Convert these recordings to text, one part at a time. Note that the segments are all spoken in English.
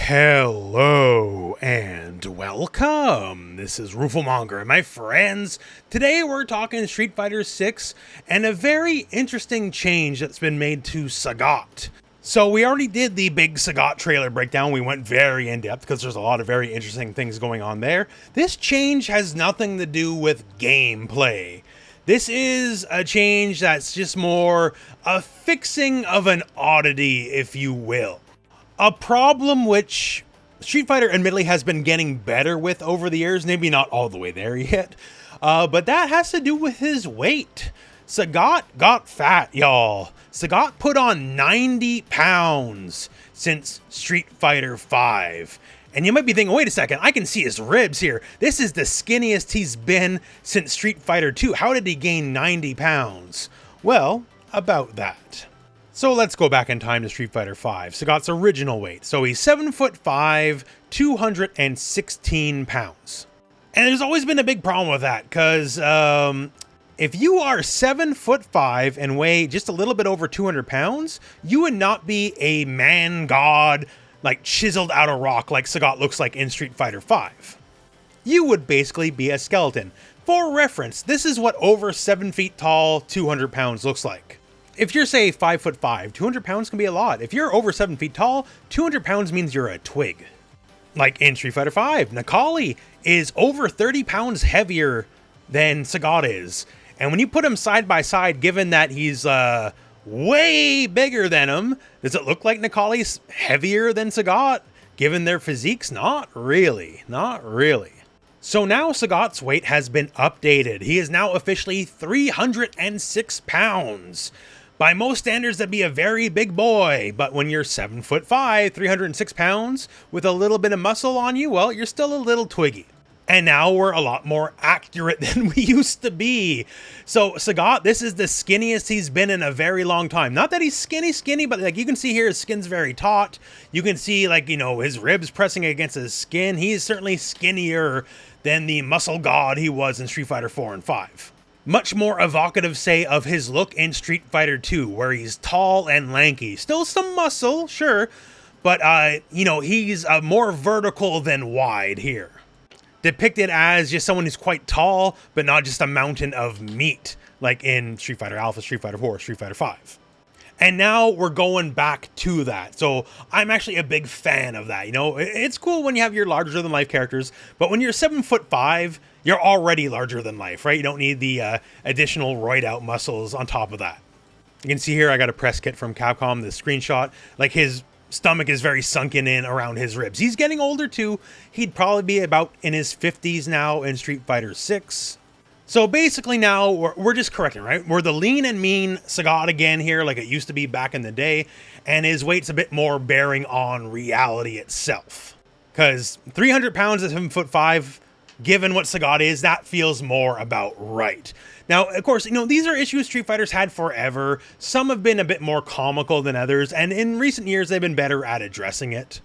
Hello and welcome. This is Rooflemonger and my friends. Today we're talking Street Fighter 6 and a very interesting change that's been made to Sagat. So we already did the big Sagat trailer breakdown. We went very in-depth because there's a lot of very interesting things going on there. This change has nothing to do with gameplay. This is a change that's just more a fixing of an oddity, if you will. A problem which Street Fighter admittedly has been getting better with over the years, maybe not all the way there yet, but that has to do with his weight. Sagat got fat, y'all. Sagat put on 90 pounds since Street Fighter 5. And you might be thinking, wait a second, I can see his ribs here. This is the skinniest he's been since Street Fighter 2. How did he gain 90 pounds? Well, about that. So let's go back in time to Street Fighter 5, Sagat's original weight. So he's 7'5", 216 pounds. And there's always been a big problem with that, because if you are 7'5" and weigh just a little bit over 200 pounds, you would not be a man god, like chiseled out of rock like Sagat looks like in Street Fighter 5. You would basically be a skeleton. For reference, this is what over 7 feet tall, 200 pounds looks like. If you're, say, 5'5", 200 pounds can be a lot. If you're over 7 feet tall, 200 pounds means you're a twig. Like in Street Fighter 5, Necalli is over 30 pounds heavier than Sagat is. And when you put him side by side, given that he's way bigger than him, does it look like Necalli's heavier than Sagat? Given their physiques? Not really. Not really. So now Sagat's weight has been updated. He is now officially 306 pounds. By most standards, that'd be a very big boy, but when you're 7'5", 306 pounds, with a little bit of muscle on you, well, you're still a little twiggy. And now we're a lot more accurate than we used to be. So Sagat, this is the skinniest he's been in a very long time. Not that he's skinny, but like you can see here, his skin's very taut. You can see, like, you know, his ribs pressing against his skin. He's certainly skinnier than the muscle god he was in Street Fighter 4 and 5. Much more evocative, say, of his look in Street Fighter 2, where he's tall and lanky. Still some muscle, sure, but, you know, he's more vertical than wide here. Depicted as just someone who's quite tall, but not just a mountain of meat, like in Street Fighter Alpha, Street Fighter 4, Street Fighter 5. And now we're going back to that. So I'm actually a big fan of that. You know, it's cool when you have your larger than life characters, but when you're 7'5", you're already larger than life, right? You don't need the additional roid out muscles on top of that. You can see here, I got a press kit from Capcom, the screenshot, like his stomach is very sunken in around his ribs. He's getting older too. He'd probably be about in his 50s now in Street Fighter 6. So basically now we're just correcting, right? We're the lean and mean Sagat again here, like it used to be back in the day, and his weight's a bit more bearing on reality itself. Because 300 pounds at 7'5", given what Sagat is, that feels more about right. Now, of course, you know, these are issues Street Fighter's had forever. Some have been a bit more comical than others, and in recent years they've been better at addressing it.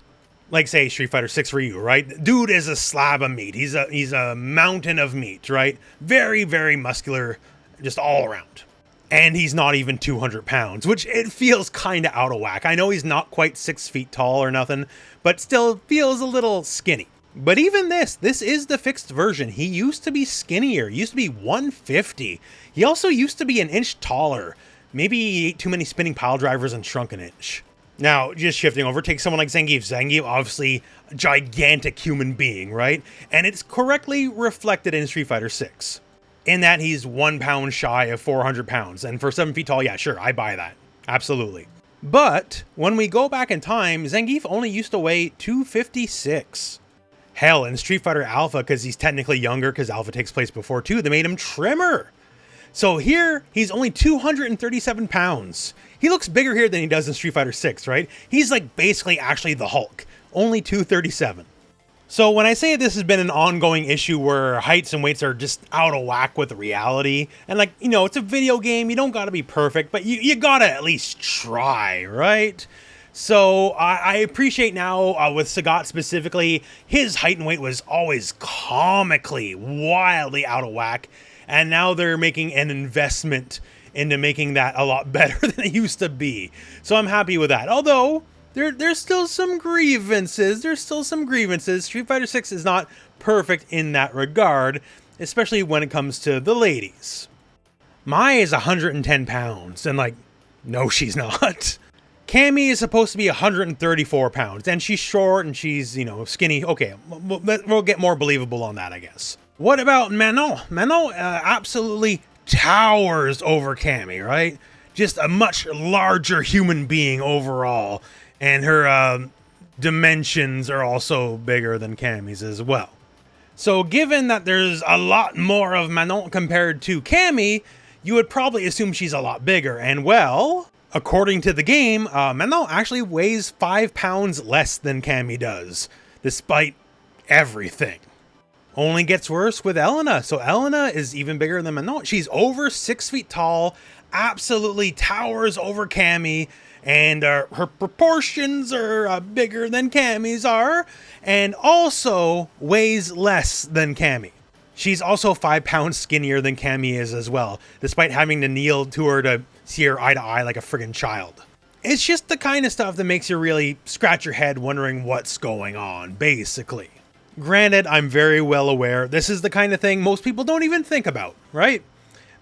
Like, say, Street Fighter 6 Ryu, right? Dude is a slab of meat. He's a mountain of meat, right? Very, very muscular, just all around. And he's not even 200 pounds, which it feels kind of out of whack. I know he's not quite 6 feet tall or nothing, but still feels a little skinny. But even this is the fixed version. He used to be skinnier. He used to be 150. He also used to be an inch taller. Maybe he ate too many spinning pile drivers and shrunk an inch. Now, just shifting over, take someone like Zangief. Zangief, obviously a gigantic human being, right? And it's correctly reflected in Street Fighter 6. In that he's 1 pound shy of 400 pounds. And for 7 feet tall, yeah, sure, I buy that. Absolutely. But when we go back in time, Zangief only used to weigh 256. Hell, in Street Fighter Alpha, because he's technically younger, because Alpha takes place before 2, they made him trimmer. So here, he's only 237 pounds. He looks bigger here than he does in Street Fighter 6, right? He's like basically actually the Hulk, only 237. So when I say this has been an ongoing issue where heights and weights are just out of whack with reality, and like, you know, it's a video game, you don't gotta be perfect, but you gotta at least try, right? So I appreciate now with Sagat specifically, his height and weight was always comically, wildly out of whack. And now they're making an investment into making that a lot better than it used to be. So I'm happy with that. Although, there's still some grievances. There's still some grievances. Street Fighter 6 is not perfect in that regard, especially when it comes to the ladies. Mai is 110 pounds, and like, no, she's not. Cammy is supposed to be 134 pounds, and she's short and she's, you know, skinny. Okay, we'll get more believable on that, I guess. What about Manon? Manon absolutely towers over Cammy, right? Just a much larger human being overall, and her dimensions are also bigger than Cammy's as well. So given that there's a lot more of Manon compared to Cammy, you would probably assume she's a lot bigger, and well, according to the game, Manon actually weighs 5 pounds less than Cammy does, despite everything. Only gets worse with Elena. So Elena is even bigger than Manon. She's over 6 feet tall, absolutely towers over Cammy, and her proportions are bigger than Cammy's are, and also weighs less than Cammy. She's also 5 pounds skinnier than Cammy is as well, despite having to kneel to her to see her eye to eye like a friggin' child. It's just the kind of stuff that makes you really scratch your head wondering what's going on, basically. Granted, I'm very well aware this is the kind of thing most people don't even think about, right?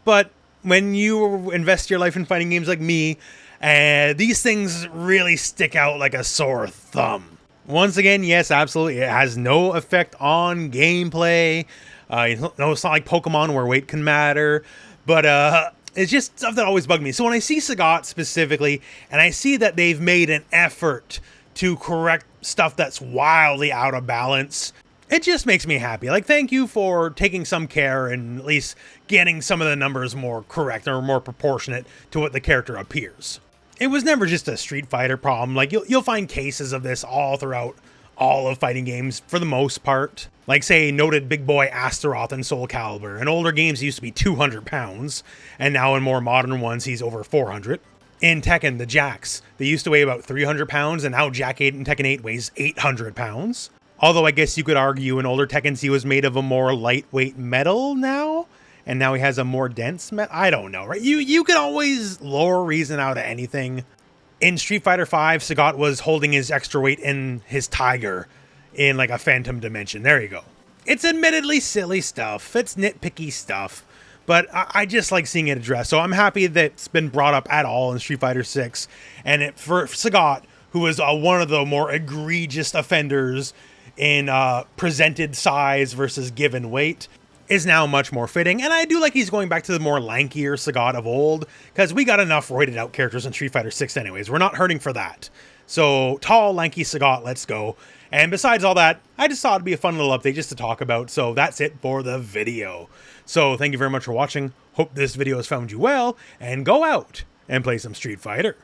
But when you invest your life in fighting games like me, these things really stick out like a sore thumb. Once again, yes, absolutely, it has no effect on gameplay. No, it's not like Pokemon where weight can matter, but it's just stuff that always bugged me. So when I see Sagat specifically, and I see that they've made an effort to correct stuff that's wildly out of balance, it just makes me happy. Like, thank you for taking some care and at least getting some of the numbers more correct or more proportionate to what the character appears. It was never just a Street Fighter problem. Like, you'll find cases of this all throughout all of fighting games for the most part. Like, say, noted big boy Astaroth in Soul Calibur. In older games, he used to be 200 pounds, and now in more modern ones, he's over 400. In Tekken, the Jacks, they used to weigh about 300 pounds, and now Jak 8 in Tekken 8 weighs 800 pounds. Although I guess you could argue in older Tekkens he was made of a more lightweight metal now, and now he has a more dense metal. I don't know, right? You can always lure reason out of anything. In Street Fighter V, Sagat was holding his extra weight in his tiger in like a phantom dimension. There you go. It's admittedly silly stuff. It's nitpicky stuff. But I just like seeing it addressed. So I'm happy that it's been brought up at all in Street Fighter 6. And for Sagat, who is one of the more egregious offenders in presented size versus given weight, is now much more fitting. And I do like he's going back to the more lankier Sagat of old, because we got enough roided out characters in Street Fighter 6 anyways. We're not hurting for that. So tall, lanky Sagat, let's go. And besides all that, I just thought it'd be a fun little update just to talk about. So that's it for the video. So thank you very much for watching. Hope this video has found you well, and go out and play some Street Fighter.